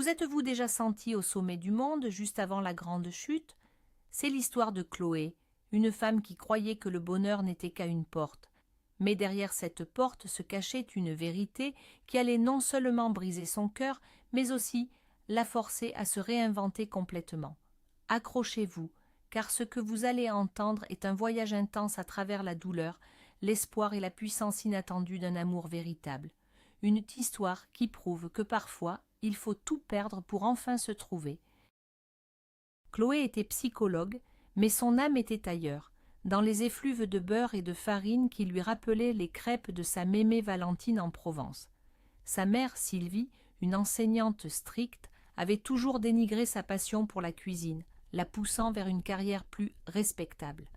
Vous êtes-vous déjà senti au sommet du monde, juste avant la grande chute? C'est l'histoire de Chloé, une femme qui croyait que le bonheur n'était qu'à une porte. Mais derrière cette porte se cachait une vérité qui allait non seulement briser son cœur, mais aussi la forcer à se réinventer complètement. Accrochez-vous, car ce que vous allez entendre est un voyage intense à travers la douleur, l'espoir et la puissance inattendue d'un amour véritable. Une histoire qui prouve que parfois, il faut tout perdre pour enfin se trouver. Chloé était psychologue, mais son âme était ailleurs, dans les effluves de beurre et de farine qui lui rappelaient les crêpes de sa mémé Valentine en Provence. Sa mère, Sylvie, une enseignante stricte, avait toujours dénigré sa passion pour la cuisine, la poussant vers une carrière plus respectable.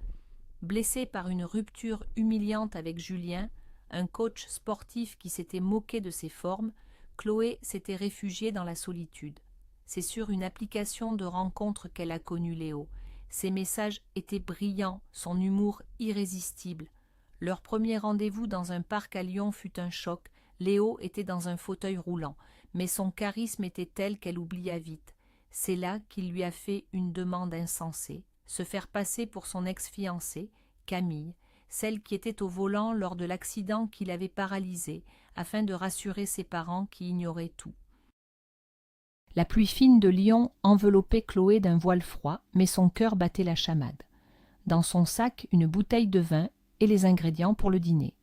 Blessée par une rupture humiliante avec Julien, un coach sportif qui s'était moqué de ses formes, Chloé s'était réfugiée dans la solitude. C'est sur une application de rencontre qu'elle a connu Léo. Ses messages étaient brillants, son humour irrésistible. Leur premier rendez-vous dans un parc à Lyon fut un choc. Léo était dans un fauteuil roulant, mais son charisme était tel qu'elle oublia vite. C'est là qu'il lui a fait une demande insensée, se faire passer pour son ex-fiancée, Camille, celle qui était au volant lors de l'accident qui l'avait paralysée, afin de rassurer ses parents qui ignoraient tout. La pluie fine de Lyon enveloppait Chloé d'un voile froid, mais son cœur battait la chamade. Dans son sac, une bouteille de vin et les ingrédients pour le dîner.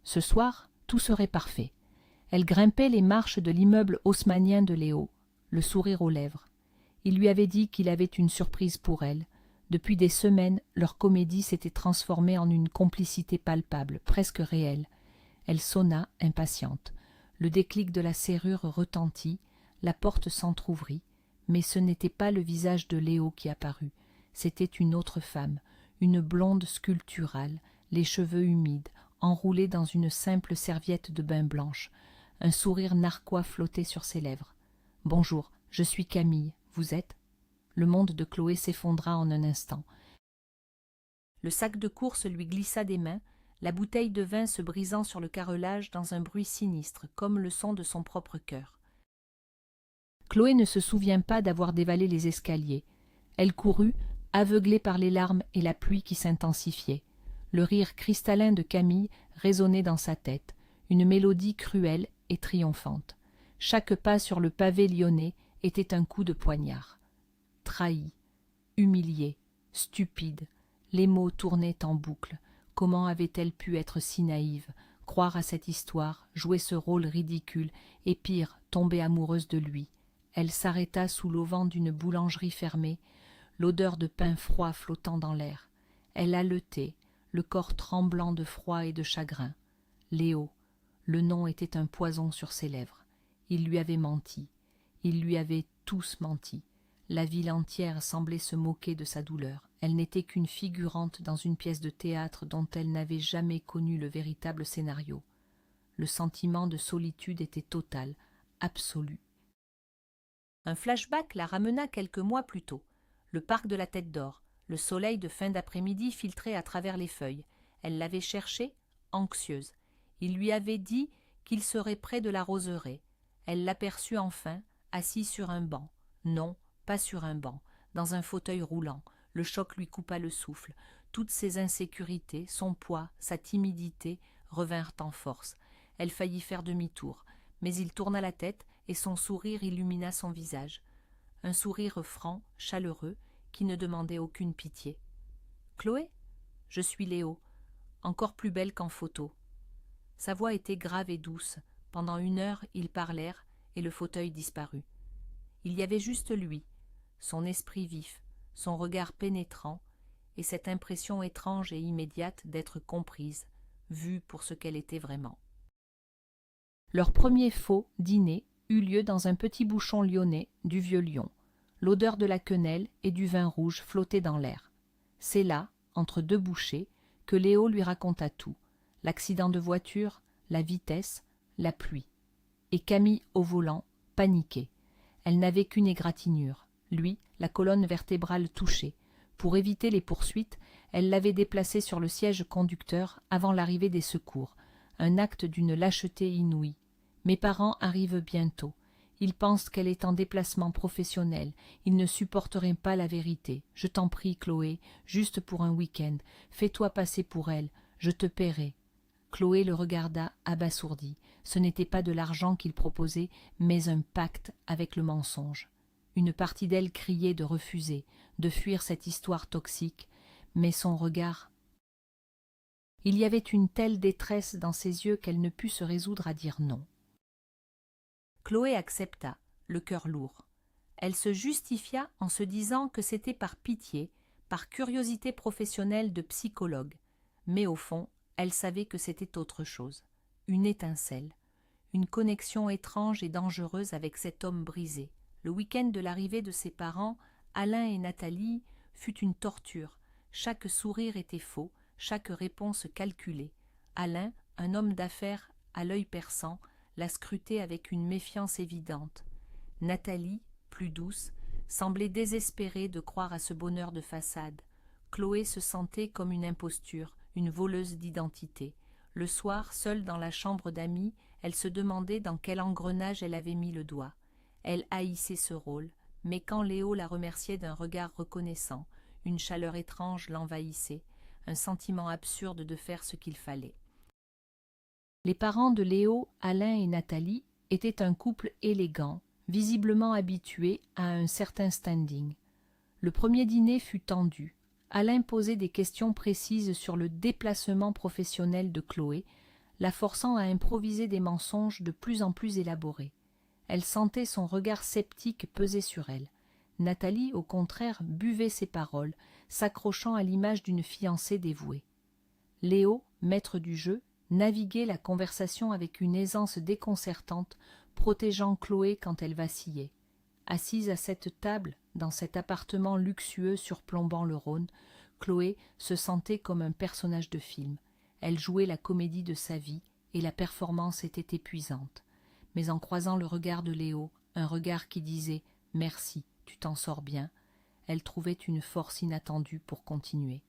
Ce soir, tout serait parfait. Elle grimpait les marches de l'immeuble haussmannien de Léo, le sourire aux lèvres. Il lui avait dit qu'il avait une surprise pour elle. Depuis des semaines, leur comédie s'était transformée en une complicité palpable, presque réelle. Elle sonna, impatiente. Le déclic de la serrure retentit, la porte s'entr'ouvrit, mais ce n'était pas le visage de Léo qui apparut. C'était une autre femme, une blonde sculpturale, les cheveux humides, enroulés dans une simple serviette de bain blanche. Un sourire narquois flottait sur ses lèvres. « Bonjour, je suis Camille, vous êtes ?» Le monde de Chloé s'effondra en un instant. Le sac de course lui glissa des mains, la bouteille de vin se brisant sur le carrelage dans un bruit sinistre, comme le son de son propre cœur. Chloé ne se souvient pas d'avoir dévalé les escaliers. Elle courut, aveuglée par les larmes et la pluie qui s'intensifiait. Le rire cristallin de Camille résonnait dans sa tête, une mélodie cruelle et triomphante. Chaque pas sur le pavé lyonnais était un coup de poignard. Trahie, humiliée, stupide, les mots tournaient en boucle. Comment avait-elle pu être si naïve, croire à cette histoire, jouer ce rôle ridicule, et pire, tomber amoureuse de lui? Elle s'arrêta sous l'auvent d'une boulangerie fermée, l'odeur de pain froid flottant dans l'air. Elle haletait, le corps tremblant de froid et de chagrin. Léo, le nom était un poison sur ses lèvres. Il lui avait menti. Ils lui avaient tous menti. La ville entière semblait se moquer de sa douleur. Elle n'était qu'une figurante dans une pièce de théâtre dont elle n'avait jamais connu le véritable scénario. Le sentiment de solitude était total, absolu. Un flashback la ramena quelques mois plus tôt. Le parc de la Tête d'Or. Le soleil de fin d'après-midi filtrait à travers les feuilles. Elle l'avait cherché, anxieuse. Il lui avait dit qu'il serait près de la roseraie. Elle l'aperçut enfin, assis sur un banc. Non, pas sur un banc, dans un fauteuil roulant. Le choc lui coupa le souffle. Toutes ses insécurités, son poids, sa timidité revinrent en force. Elle faillit faire demi-tour, mais il tourna la tête et son sourire illumina son visage. Un sourire franc, chaleureux, qui ne demandait aucune pitié. « Chloé, je suis Léo, encore plus belle qu'en photo. » Sa voix était grave et douce. Pendant 1 heure, ils parlèrent et le fauteuil disparut. Il y avait juste lui, son esprit vif, son regard pénétrant, et cette impression étrange et immédiate d'être comprise, vue pour ce qu'elle était vraiment. Leur premier faux dîner eut lieu dans un petit bouchon lyonnais du Vieux Lyon. L'odeur de la quenelle et du vin rouge flottait dans l'air. C'est là, entre 2 bouchées, que Léo lui raconta tout. L'accident de voiture, la vitesse, la pluie. Et Camille, au volant, paniquait. Elle n'avait qu'une égratignure. Lui, la colonne vertébrale touchée. Pour éviter les poursuites, elle l'avait déplacé sur le siège conducteur avant l'arrivée des secours. Un acte d'une lâcheté inouïe. Mes parents arrivent bientôt. Ils pensent qu'elle est en déplacement professionnel. Ils ne supporteraient pas la vérité. Je t'en prie, Chloé, juste pour un week-end. Fais-toi passer pour elle. Je te paierai. » Chloé le regarda abasourdie. Ce n'était pas de l'argent qu'il proposait, mais un pacte avec le mensonge. Une partie d'elle criait de refuser, de fuir cette histoire toxique, mais son regard... Il y avait une telle détresse dans ses yeux qu'elle ne put se résoudre à dire non. Chloé accepta, le cœur lourd. Elle se justifia en se disant que c'était par pitié, par curiosité professionnelle de psychologue, mais au fond, elle savait que c'était autre chose, une étincelle, une connexion étrange et dangereuse avec cet homme brisé. Le week-end de l'arrivée de ses parents, Alain et Nathalie, fut une torture. Chaque sourire était faux, chaque réponse calculée. Alain, un homme d'affaires à l'œil perçant, la scrutait avec une méfiance évidente. Nathalie, plus douce, semblait désespérée de croire à ce bonheur de façade. Chloé se sentait comme une imposture, une voleuse d'identité. Le soir, seule dans la chambre d'amis, elle se demandait dans quel engrenage elle avait mis le doigt. Elle haïssait ce rôle, mais quand Léo la remerciait d'un regard reconnaissant, une chaleur étrange l'envahissait, un sentiment absurde de faire ce qu'il fallait. Les parents de Léo, Alain et Nathalie étaient un couple élégant, visiblement habitué à un certain standing. Le premier dîner fut tendu. Alain posait des questions précises sur le déplacement professionnel de Chloé, la forçant à improviser des mensonges de plus en plus élaborés. Elle sentait son regard sceptique peser sur elle. Nathalie, au contraire, buvait ses paroles, s'accrochant à l'image d'une fiancée dévouée. Léo, maître du jeu, naviguait la conversation avec une aisance déconcertante, protégeant Chloé quand elle vacillait. Assise à cette table, dans cet appartement luxueux surplombant le Rhône, Chloé se sentait comme un personnage de film. Elle jouait la comédie de sa vie, et la performance était épuisante. Mais en croisant le regard de Léo, un regard qui disait « Merci, tu t'en sors bien », elle trouvait une force inattendue pour continuer.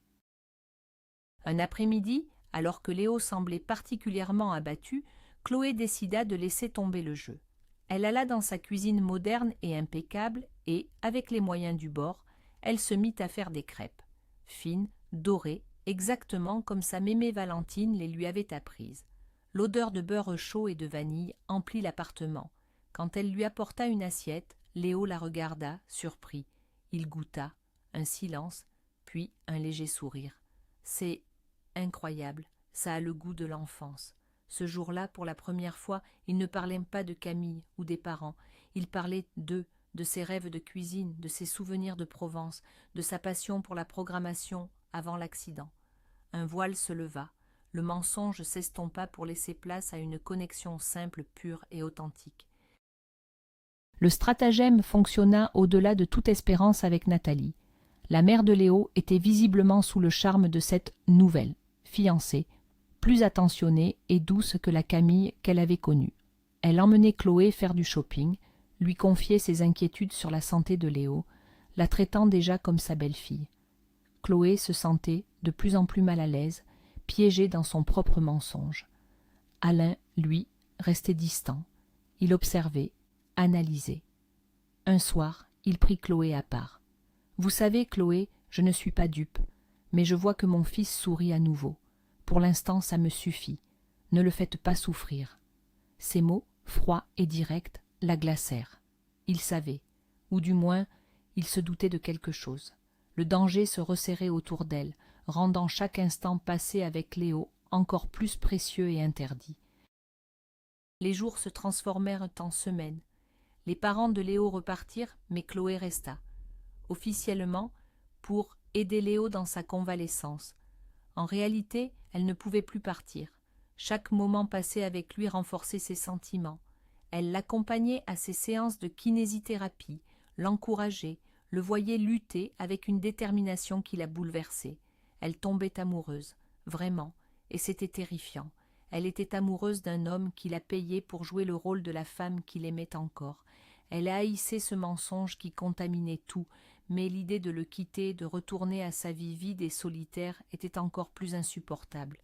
Un après-midi, alors que Léo semblait particulièrement abattu, Chloé décida de laisser tomber le jeu. Elle alla dans sa cuisine moderne et impeccable et, avec les moyens du bord, elle se mit à faire des crêpes, fines, dorées, exactement comme sa mémé Valentine les lui avait apprises. L'odeur de beurre chaud et de vanille emplit l'appartement. Quand elle lui apporta une assiette, Léo la regarda, surpris. Il goûta, un silence, puis un léger sourire. C'est incroyable, ça a le goût de l'enfance. Ce jour-là, pour la première fois, il ne parlait pas de Camille ou des parents. Il parlait d'eux, de ses rêves de cuisine, de ses souvenirs de Provence, de sa passion pour la programmation avant l'accident. Un voile se leva. Le mensonge s'estompa pour laisser place à une connexion simple, pure et authentique. Le stratagème fonctionna au-delà de toute espérance avec Nathalie. La mère de Léo était visiblement sous le charme de cette nouvelle fiancée, plus attentionnée et douce que la Camille qu'elle avait connue. Elle emmenait Chloé faire du shopping, lui confiait ses inquiétudes sur la santé de Léo, la traitant déjà comme sa belle-fille. Chloé se sentait de plus en plus mal à l'aise, piégée dans son propre mensonge. Alain, lui, restait distant. Il observait, analysait. Un soir, il prit Chloé à part. « Vous savez, Chloé, je ne suis pas dupe, mais je vois que mon fils sourit à nouveau. Pour l'instant, ça me suffit. Ne le faites pas souffrir. » Ces mots, froids et directs, la glacèrent. Il savait, ou du moins, il se doutait de quelque chose. Le danger se resserrait autour d'elle, rendant chaque instant passé avec Léo encore plus précieux et interdit. Les jours se transformèrent en semaines. Les parents de Léo repartirent, mais Chloé resta. Officiellement, pour aider Léo dans sa convalescence. En réalité, elle ne pouvait plus partir. Chaque moment passé avec lui renforçait ses sentiments. Elle l'accompagnait à ses séances de kinésithérapie, l'encourageait, le voyait lutter avec une détermination qui la bouleversait. Elle tombait amoureuse, vraiment, et c'était terrifiant. Elle était amoureuse d'un homme qui la payait pour jouer le rôle de la femme qu'il aimait encore. Elle haïssait ce mensonge qui contaminait tout, mais l'idée de le quitter, de retourner à sa vie vide et solitaire, était encore plus insupportable.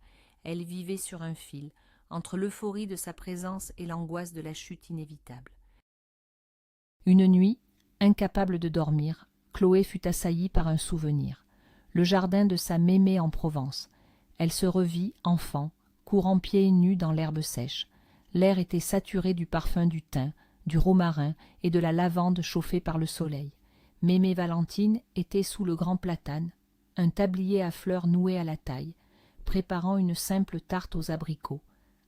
Elle vivait sur un fil, entre l'euphorie de sa présence et l'angoisse de la chute inévitable. Une nuit, incapable de dormir, Chloé fut assaillie par un souvenir. Le jardin de sa mémé en Provence. Elle se revit, enfant, courant pieds nus dans l'herbe sèche. L'air était saturé du parfum du thym, du romarin et de la lavande chauffée par le soleil. Mémé Valentine était sous le grand platane, un tablier à fleurs noué à la taille, préparant une simple tarte aux abricots.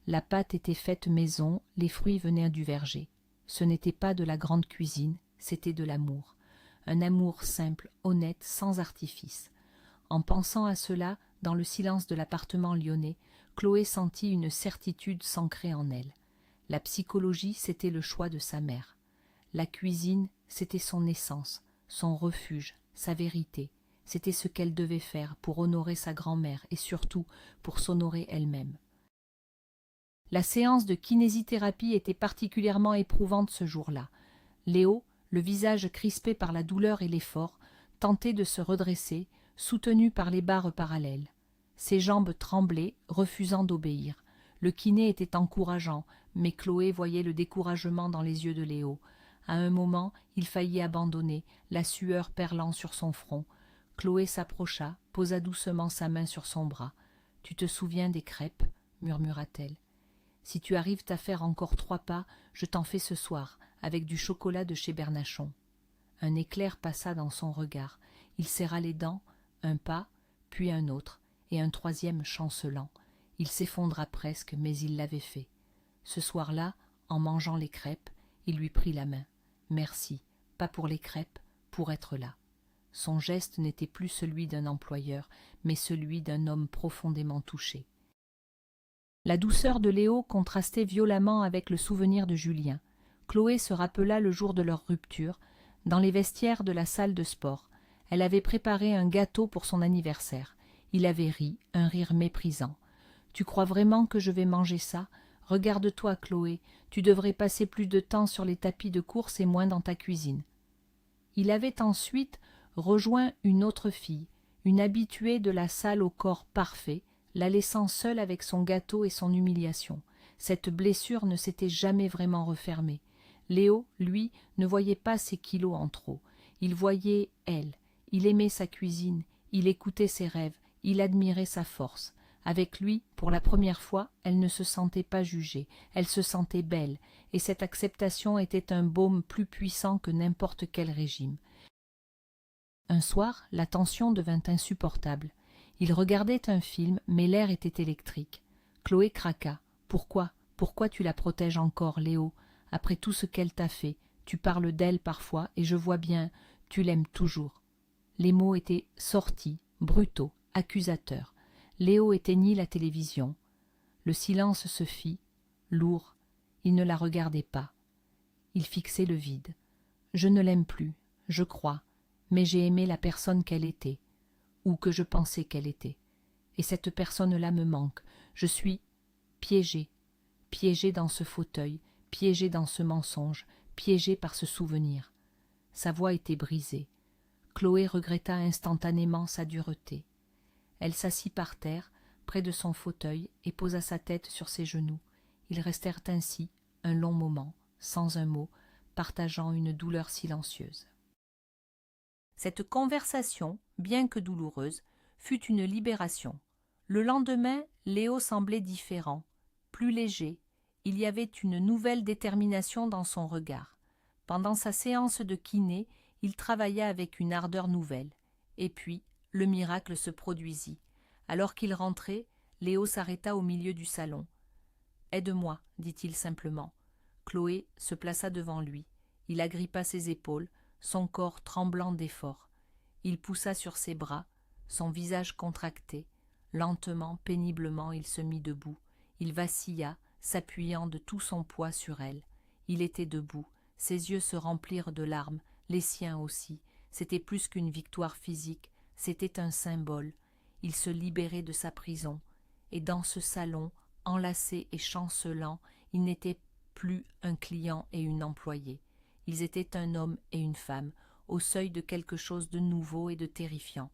La pâte était faite maison, les fruits venaient du verger. Ce n'était pas de la grande cuisine, c'était de l'amour. Un amour simple, honnête, sans artifice. En pensant à cela, dans le silence de l'appartement lyonnais, Chloé sentit une certitude s'ancrer en elle. La psychologie, c'était le choix de sa mère. La cuisine, c'était son essence, son refuge, sa vérité. C'était ce qu'elle devait faire pour honorer sa grand-mère et surtout pour s'honorer elle-même. La séance de kinésithérapie était particulièrement éprouvante ce jour-là. Léo, le visage crispé par la douleur et l'effort, tentait de se redresser, soutenu par les barres parallèles. Ses jambes tremblaient, refusant d'obéir. Le kiné était encourageant, mais Chloé voyait le découragement dans les yeux de Léo. À un moment, il faillit abandonner, la sueur perlant sur son front. Chloé s'approcha, posa doucement sa main sur son bras. « Tu te souviens des crêpes ?» murmura-t-elle. « Si tu arrives à faire encore 3 pas, je t'en fais ce soir, avec du chocolat de chez Bernachon. » Un éclair passa dans son regard. Il serra les dents, un pas, puis un autre, et un troisième chancelant. Il s'effondra presque, mais il l'avait fait. Ce soir-là, en mangeant les crêpes, il lui prit la main. « Merci, pas pour les crêpes, pour être là. » Son geste n'était plus celui d'un employeur, mais celui d'un homme profondément touché. La douceur de Léo contrastait violemment avec le souvenir de Julien. Chloé se rappela le jour de leur rupture, dans les vestiaires de la salle de sport. Elle avait préparé un gâteau pour son anniversaire. Il avait ri, un rire méprisant. « Tu crois vraiment que je vais manger ça ? Regarde-toi, Chloé, tu devrais passer plus de temps sur les tapis de course et moins dans ta cuisine. » Il avait ensuite rejoint une autre fille, une habituée de la salle au corps parfait, la laissant seule avec son gâteau et son humiliation. Cette blessure ne s'était jamais vraiment refermée. Léo, lui, ne voyait pas ses kilos en trop. Il voyait elle. Il aimait sa cuisine, il écoutait ses rêves, il admirait sa force. Avec lui, pour la première fois, elle ne se sentait pas jugée, elle se sentait belle, et cette acceptation était un baume plus puissant que n'importe quel régime. Un soir, la tension devint insupportable. Ils regardaient un film, mais l'air était électrique. Chloé craqua. « Pourquoi ? Pourquoi tu la protèges encore, Léo ? Après tout ce qu'elle t'a fait, tu parles d'elle parfois, et je vois bien, tu l'aimes toujours. » Les mots étaient sortis, brutaux, accusateurs. Léo éteignit la télévision. Le silence se fit, lourd. Il ne la regardait pas. Il fixait le vide. « Je ne l'aime plus, je crois, mais j'ai aimé la personne qu'elle était, ou que je pensais qu'elle était. Et cette personne-là me manque. Je suis piégée, piégée dans ce fauteuil, piégée dans ce mensonge, piégée par ce souvenir. » Sa voix était brisée. Chloé regretta instantanément sa dureté. Elle s'assit par terre, près de son fauteuil, et posa sa tête sur ses genoux. Ils restèrent ainsi, un long moment, sans un mot, partageant une douleur silencieuse. Cette conversation, bien que douloureuse, fut une libération. Le lendemain, Léo semblait différent, plus léger. Il y avait une nouvelle détermination dans son regard. Pendant sa séance de kiné, il travailla avec une ardeur nouvelle. Et puis, le miracle se produisit. Alors qu'il rentrait, Léo s'arrêta au milieu du salon. « Aide-moi, dit-il simplement. » Chloé se plaça devant lui. Il agrippa ses épaules, son corps tremblant d'effort. Il poussa sur ses bras, son visage contracté. Lentement, péniblement, il se mit debout. Il vacilla, s'appuyant de tout son poids sur elle. Il était debout. Ses yeux se remplirent de larmes, les siens aussi. C'était plus qu'une victoire physique, c'était un symbole. Il se libérait de sa prison. Et dans ce salon, enlacé et chancelant, il n'était plus un client et une employée. Ils étaient un homme et une femme, au seuil de quelque chose de nouveau et de terrifiant.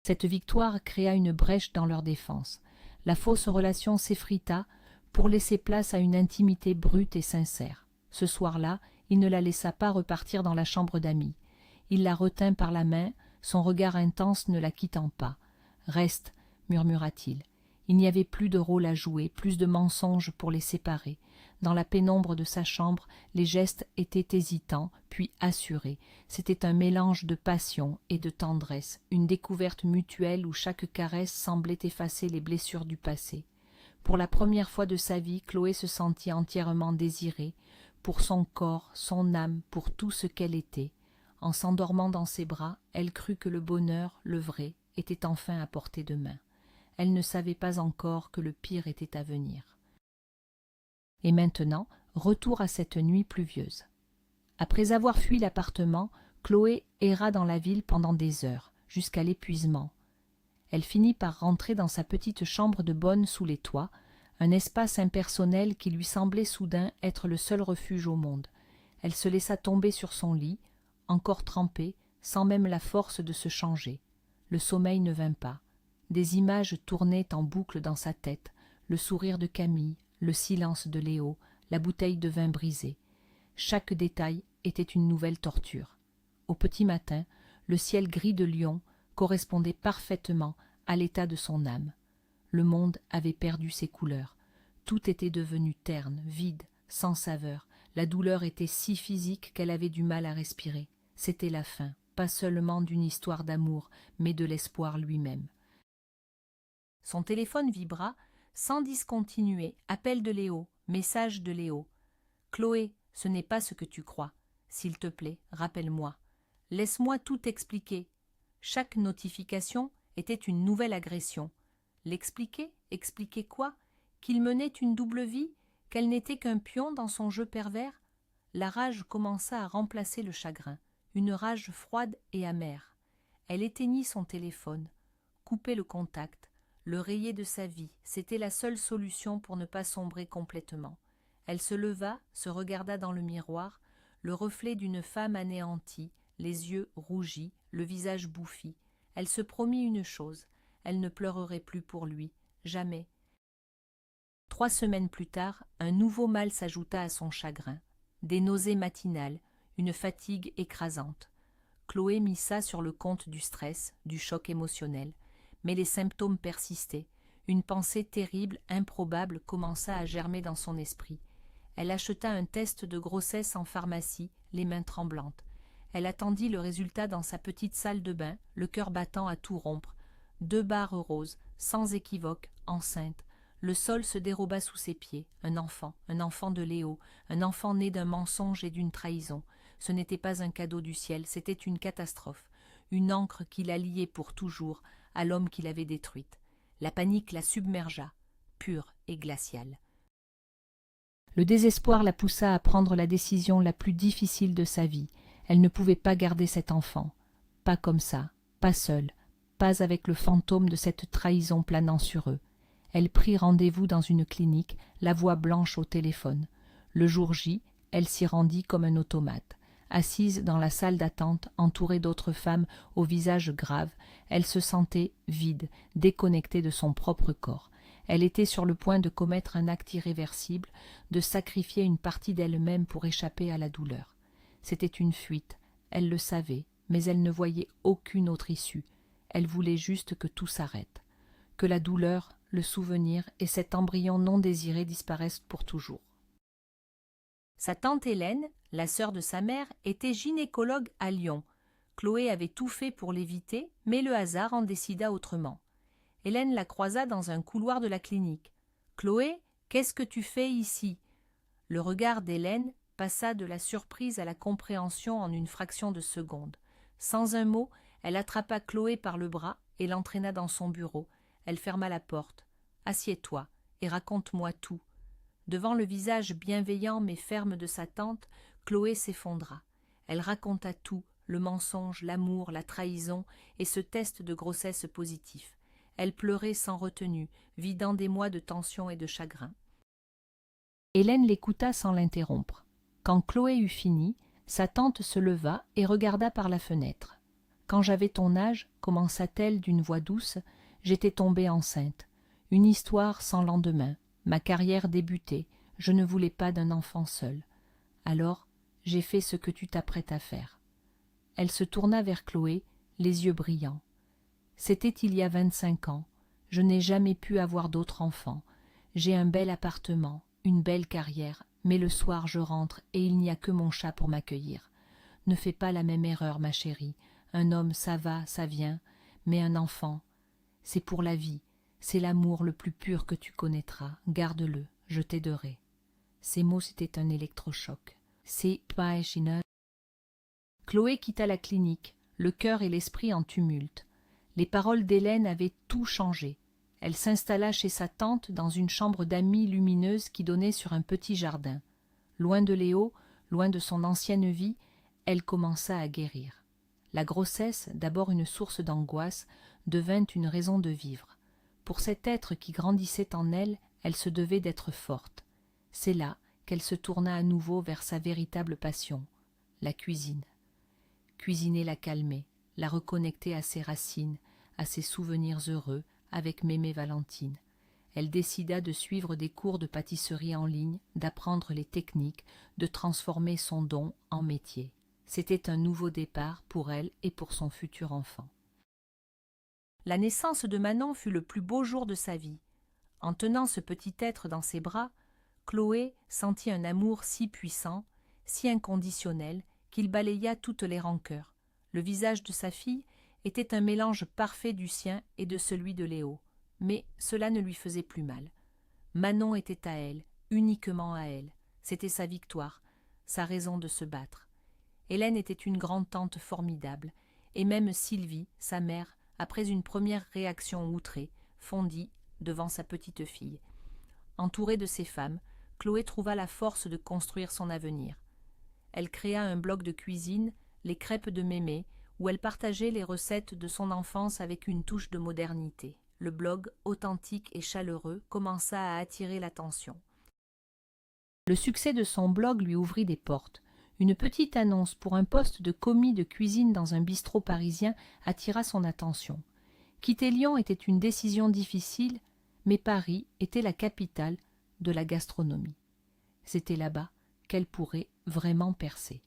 Cette victoire créa une brèche dans leur défense. La fausse relation s'effrita pour laisser place à une intimité brute et sincère. Ce soir-là, il ne la laissa pas repartir dans la chambre d'amis. Il la retint par la main, son regard intense ne la quittant pas. « Reste, » murmura-t-il. Il n'y avait plus de rôle à jouer, plus de mensonges pour les séparer. Dans la pénombre de sa chambre, les gestes étaient hésitants, puis assurés. C'était un mélange de passion et de tendresse, une découverte mutuelle où chaque caresse semblait effacer les blessures du passé. Pour la première fois de sa vie, Chloé se sentit entièrement désirée, pour son corps, son âme, pour tout ce qu'elle était. En s'endormant dans ses bras, elle crut que le bonheur, le vrai, était enfin à portée de main. Elle ne savait pas encore que le pire était à venir. Et maintenant, retour à cette nuit pluvieuse. Après avoir fui l'appartement, Chloé erra dans la ville pendant des heures, jusqu'à l'épuisement. Elle finit par rentrer dans sa petite chambre de bonne sous les toits, un espace impersonnel qui lui semblait soudain être le seul refuge au monde. Elle se laissa tomber sur son lit, encore trempée, sans même la force de se changer. Le sommeil ne vint pas. Des images tournaient en boucle dans sa tête, le sourire de Camille, le silence de Léo, la bouteille de vin brisée. Chaque détail était une nouvelle torture. Au petit matin, le ciel gris de Lyon correspondait parfaitement à l'état de son âme. Le monde avait perdu ses couleurs. Tout était devenu terne, vide, sans saveur. La douleur était si physique qu'elle avait du mal à respirer. C'était la fin, pas seulement d'une histoire d'amour, mais de l'espoir lui-même. Son téléphone vibra, sans discontinuer. Appel de Léo, message de Léo. « Chloé, ce n'est pas ce que tu crois. S'il te plaît, rappelle-moi. Laisse-moi tout expliquer. » Chaque notification était une nouvelle agression. L'expliquer? Expliquer quoi? Qu'il menait une double vie? Qu'elle n'était qu'un pion dans son jeu pervers? La rage commença à remplacer le chagrin, une rage froide et amère. Elle éteignit son téléphone, coupait le contact, le rayait de sa vie. C'était la seule solution pour ne pas sombrer complètement. Elle se leva, se regarda dans le miroir, le reflet d'une femme anéantie, les yeux rougis, le visage bouffi. Elle se promit une chose, elle ne pleurerait plus pour lui, jamais. 3 semaines plus tard, un nouveau mal s'ajouta à son chagrin. Des nausées matinales, une fatigue écrasante. Chloé mit ça sur le compte du stress, du choc émotionnel. Mais les symptômes persistaient. Une pensée terrible, improbable, commença à germer dans son esprit. Elle acheta un test de grossesse en pharmacie, les mains tremblantes. Elle attendit le résultat dans sa petite salle de bain, le cœur battant à tout rompre. 2 barres roses, sans équivoque, enceinte. Le sol se déroba sous ses pieds. Un enfant de Léo, un enfant né d'un mensonge et d'une trahison. Ce n'était pas un cadeau du ciel, c'était une catastrophe. Une ancre qui la liait pour toujours à l'homme qui l'avait détruite. La panique la submergea, pure et glaciale. Le désespoir la poussa à prendre la décision la plus difficile de sa vie. Elle ne pouvait pas garder cet enfant. Pas comme ça, pas seule, pas avec le fantôme de cette trahison planant sur eux. Elle prit rendez-vous dans une clinique, la voix blanche au téléphone. Le jour J, elle s'y rendit comme un automate. Assise dans la salle d'attente, entourée d'autres femmes au visage grave, elle se sentait vide, déconnectée de son propre corps. Elle était sur le point de commettre un acte irréversible, de sacrifier une partie d'elle-même pour échapper à la douleur. C'était une fuite, elle le savait, mais elle ne voyait aucune autre issue. Elle voulait juste que tout s'arrête, que la douleur, le souvenir et cet embryon non désiré disparaissent pour toujours. Sa tante Hélène, la sœur de sa mère, était gynécologue à Lyon. Chloé avait tout fait pour l'éviter, mais le hasard en décida autrement. Hélène la croisa dans un couloir de la clinique. « Chloé, qu'est-ce que tu fais ici ?» Le regard d'Hélène passa de la surprise à la compréhension en une fraction de seconde. Sans un mot, elle attrapa Chloé par le bras et l'entraîna dans son bureau. Elle ferma la porte. « Assieds-toi et raconte-moi tout. » Devant le visage bienveillant mais ferme de sa tante, Chloé s'effondra. Elle raconta tout, le mensonge, l'amour, la trahison et ce test de grossesse positif. Elle pleurait sans retenue, vidant des mois de tension et de chagrin. Hélène l'écouta sans l'interrompre. Quand Chloé eut fini, sa tante se leva et regarda par la fenêtre. « Quand j'avais ton âge, commença-t-elle d'une voix douce, j'étais tombée enceinte. Une histoire sans lendemain. Ma carrière débutait, je ne voulais pas d'un enfant seul. Alors, j'ai fait ce que tu t'apprêtes à faire. » Elle se tourna vers Chloé, les yeux brillants. « C'était il y a 25 ans. Je n'ai jamais pu avoir d'autre enfant. J'ai un bel appartement, une belle carrière, mais le soir je rentre et il n'y a que mon chat pour m'accueillir. Ne fais pas la même erreur, ma chérie. Un homme, ça va, ça vient, mais un enfant, c'est pour la vie, c'est l'amour le plus pur que tu connaîtras. Garde-le, je t'aiderai. » Ces mots, c'était un électrochoc. C'est pas Chine. Chloé quitta la clinique, le cœur et l'esprit en tumulte. Les paroles d'Hélène avaient tout changé. Elle s'installa chez sa tante dans une chambre d'amis lumineuse qui donnait sur un petit jardin. Loin de Léo, loin de son ancienne vie, elle commença à guérir. La grossesse, d'abord une source d'angoisse, devint une raison de vivre. Pour cet être qui grandissait en elle, elle se devait d'être forte. C'est là qu'elle se tourna à nouveau vers sa véritable passion, la cuisine. Cuisiner la calmait, la reconnectait à ses racines, à ses souvenirs heureux avec Mémé Valentine. Elle décida de suivre des cours de pâtisserie en ligne, d'apprendre les techniques, de transformer son don en métier. C'était un nouveau départ pour elle et pour son futur enfant. La naissance de Manon fut le plus beau jour de sa vie. En tenant ce petit être dans ses bras, Chloé sentit un amour si puissant, si inconditionnel, qu'il balaya toutes les rancœurs. Le visage de sa fille était un mélange parfait du sien et de celui de Léo, mais cela ne lui faisait plus mal. Manon était à elle, uniquement à elle. C'était sa victoire, sa raison de se battre. Hélène était une grande-tante formidable, et même Sylvie, sa mère, après une première réaction outrée, fondit devant sa petite fille. Entourée de ses femmes, Chloé trouva la force de construire son avenir. Elle créa un blog de cuisine, les crêpes de Mémé, où elle partageait les recettes de son enfance avec une touche de modernité. Le blog, authentique et chaleureux, commença à attirer l'attention. Le succès de son blog lui ouvrit des portes. Une petite annonce pour un poste de commis de cuisine dans un bistrot parisien attira son attention. Quitter Lyon était une décision difficile, mais Paris était la capitale de la gastronomie. C'était là-bas qu'elle pourrait vraiment percer.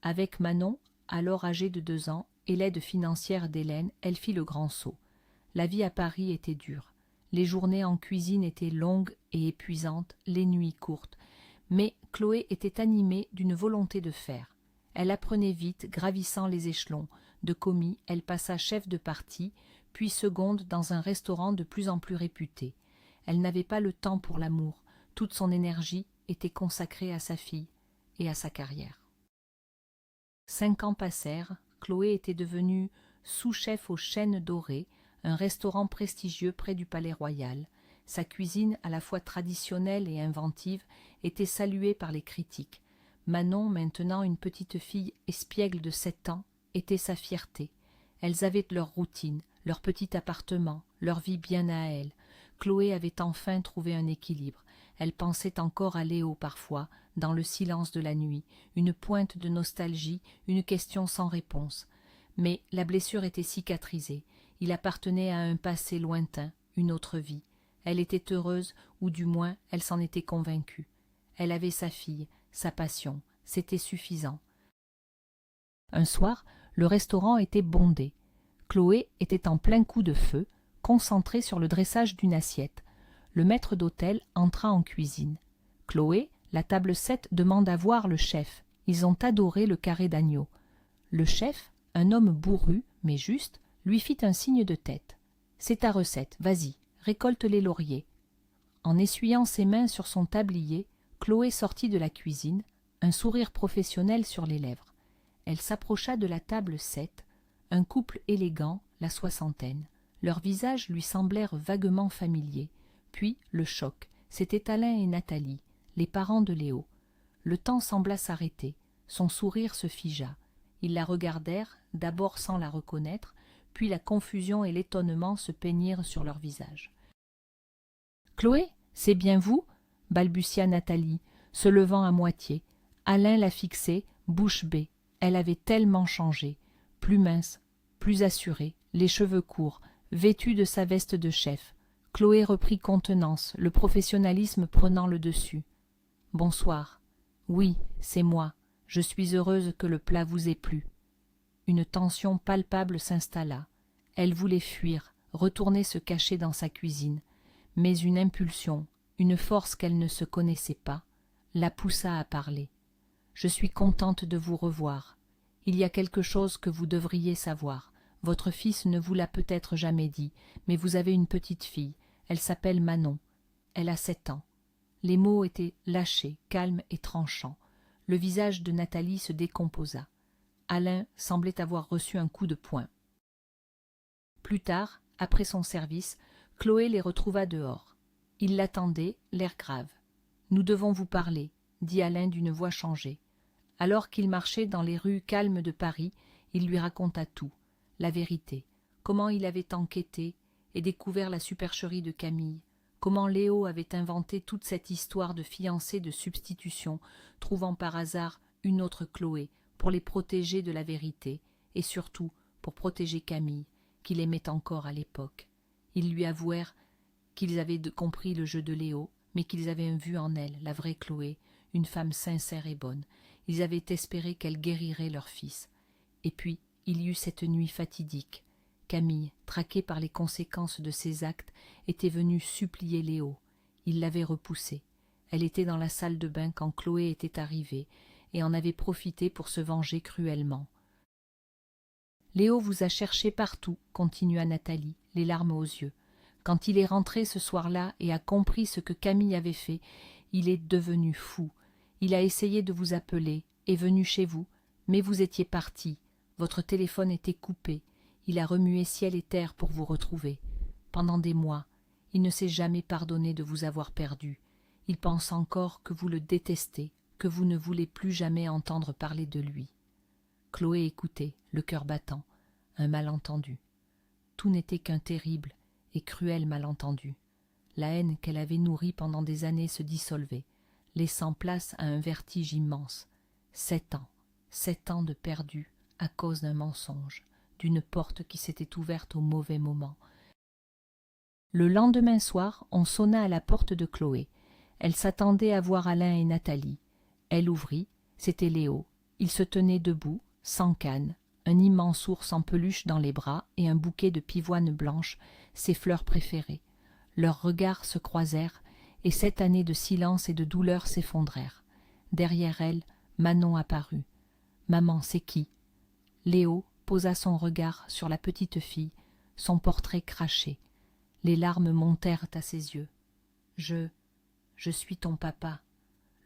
Avec Manon, alors âgée de 2 ans, et l'aide financière d'Hélène, elle fit le grand saut. La vie à Paris était dure. Les journées en cuisine étaient longues et épuisantes, les nuits courtes. Mais Chloé était animée d'une volonté de faire. Elle apprenait vite, gravissant les échelons. De commis, elle passa chef de partie, puis seconde dans un restaurant de plus en plus réputé. Elle n'avait pas le temps pour l'amour. Toute son énergie était consacrée à sa fille et à sa carrière. 5 ans passèrent. Chloé était devenue sous-chef au Chêne Doré, un restaurant prestigieux près du Palais Royal. Sa cuisine, à la fois traditionnelle et inventive, était saluée par les critiques. Manon, maintenant une petite fille espiègle de 7 ans, était sa fierté. Elles avaient leur routine, leur petit appartement, leur vie bien à elles. Chloé avait enfin trouvé un équilibre. Elle pensait encore à Léo parfois, dans le silence de la nuit, une pointe de nostalgie, une question sans réponse. Mais la blessure était cicatrisée. Il appartenait à un passé lointain, une autre vie. Elle était heureuse, ou du moins elle s'en était convaincue. Elle avait sa fille, sa passion, c'était suffisant. Un soir, le restaurant était bondé. Chloé était en plein coup de feu, concentrée sur le dressage d'une assiette. Le maître d'hôtel entra en cuisine. « Chloé, la table 7 demande à voir le chef. Ils ont adoré le carré d'agneau. » Le chef, un homme bourru, mais juste, lui fit un signe de tête. « C'est ta recette, vas-y, récolte les lauriers. » En essuyant ses mains sur son tablier, Chloé sortit de la cuisine, un sourire professionnel sur les lèvres. Elle s'approcha de la table 7, un couple élégant, la soixantaine. Leurs visages lui semblèrent vaguement familiers. Puis le choc, c'étaient Alain et Nathalie, les parents de Léo. Le temps sembla s'arrêter, son sourire se figea. Ils la regardèrent, d'abord sans la reconnaître, puis la confusion et l'étonnement se peignirent sur leurs visages. « Chloé, c'est bien vous ?» balbutia Nathalie, se levant à moitié. Alain la fixait, bouche bée. Elle avait tellement changé, plus mince, plus assurée, les cheveux courts, vêtue de sa veste de chef. Chloé reprit contenance, le professionnalisme prenant le dessus. « Bonsoir. Oui, c'est moi. Je suis heureuse que le plat vous ait plu. » Une tension palpable s'installa. Elle voulait fuir, retourner se cacher dans sa cuisine, mais une impulsion, une force qu'elle ne se connaissait pas, la poussa à parler. « Je suis contente de vous revoir. Il y a quelque chose que vous devriez savoir. Votre fils ne vous l'a peut-être jamais dit, mais vous avez une petite fille. Elle s'appelle Manon. Elle a 7 ans. » Les mots étaient lâchés, calmes et tranchants. Le visage de Nathalie se décomposa. Alain semblait avoir reçu un coup de poing. Plus tard, après son service, Chloé les retrouva dehors. Il l'attendait, l'air grave. « Nous devons vous parler, » dit Alain d'une voix changée. Alors qu'il marchait dans les rues calmes de Paris, il lui raconta tout, la vérité, comment il avait enquêté et découvert la supercherie de Camille, comment Léo avait inventé toute cette histoire de fiancés de substitution, trouvant par hasard une autre Chloé pour les protéger de la vérité, et surtout pour protéger Camille, qu'il aimait encore à l'époque. Ils lui avouèrent qu'ils avaient compris le jeu de Léo, mais qu'ils avaient vu en elle, la vraie Chloé, une femme sincère et bonne. Ils avaient espéré qu'elle guérirait leur fils. Et puis, il y eut cette nuit fatidique. Camille, traquée par les conséquences de ses actes, était venue supplier Léo. Il l'avait repoussée. Elle était dans la salle de bain quand Chloé était arrivée, et en avait profité pour se venger cruellement. « Léo vous a cherché partout, » continua Nathalie, les larmes aux yeux. « Quand il est rentré ce soir-là et a compris ce que Camille avait fait, il est devenu fou. Il a essayé de vous appeler, est venu chez vous, mais vous étiez parti. Votre téléphone était coupé. Il a remué ciel et terre pour vous retrouver. Pendant des mois, il ne s'est jamais pardonné de vous avoir perdu. Il pense encore que vous le détestez, que vous ne voulez plus jamais entendre parler de lui. » Chloé écoutait, le cœur battant, un malentendu. Tout n'était qu'un terrible et cruel malentendu. La haine qu'elle avait nourrie pendant des années se dissolvait, laissant place à un vertige immense. 7 ans de perdu à cause d'un mensonge, d'une porte qui s'était ouverte au mauvais moment. Le lendemain soir, on sonna à la porte de Chloé. Elle s'attendait à voir Alain et Nathalie. Elle ouvrit, c'était Léo. Il se tenait debout, sans canne, un immense ours en peluche dans les bras et un bouquet de pivoine blanche, ses fleurs préférées. Leurs regards se croisèrent, et 7 années de silence et de douleur s'effondrèrent. Derrière elle, Manon apparut. « Maman, c'est qui ?» Léo posa son regard sur la petite fille, son portrait craché. Les larmes montèrent à ses yeux. « Je suis ton papa. »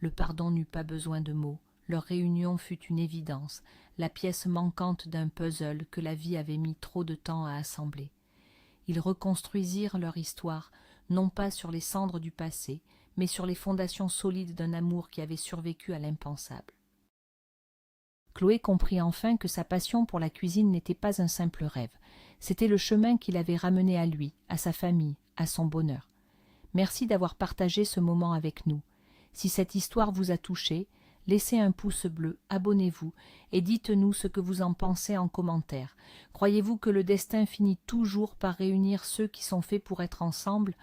Le pardon n'eut pas besoin de mots. Leur réunion fut une évidence, la pièce manquante d'un puzzle que la vie avait mis trop de temps à assembler. Ils reconstruisirent leur histoire, non pas sur les cendres du passé, mais sur les fondations solides d'un amour qui avait survécu à l'impensable. Chloé comprit enfin que sa passion pour la cuisine n'était pas un simple rêve. C'était le chemin qui l'avait ramené à lui, à sa famille, à son bonheur. Merci d'avoir partagé ce moment avec nous. Si cette histoire vous a touché, laissez un pouce bleu, abonnez-vous et dites-nous ce que vous en pensez en commentaire. Croyez-vous que le destin finit toujours par réunir ceux qui sont faits pour être ensemble ?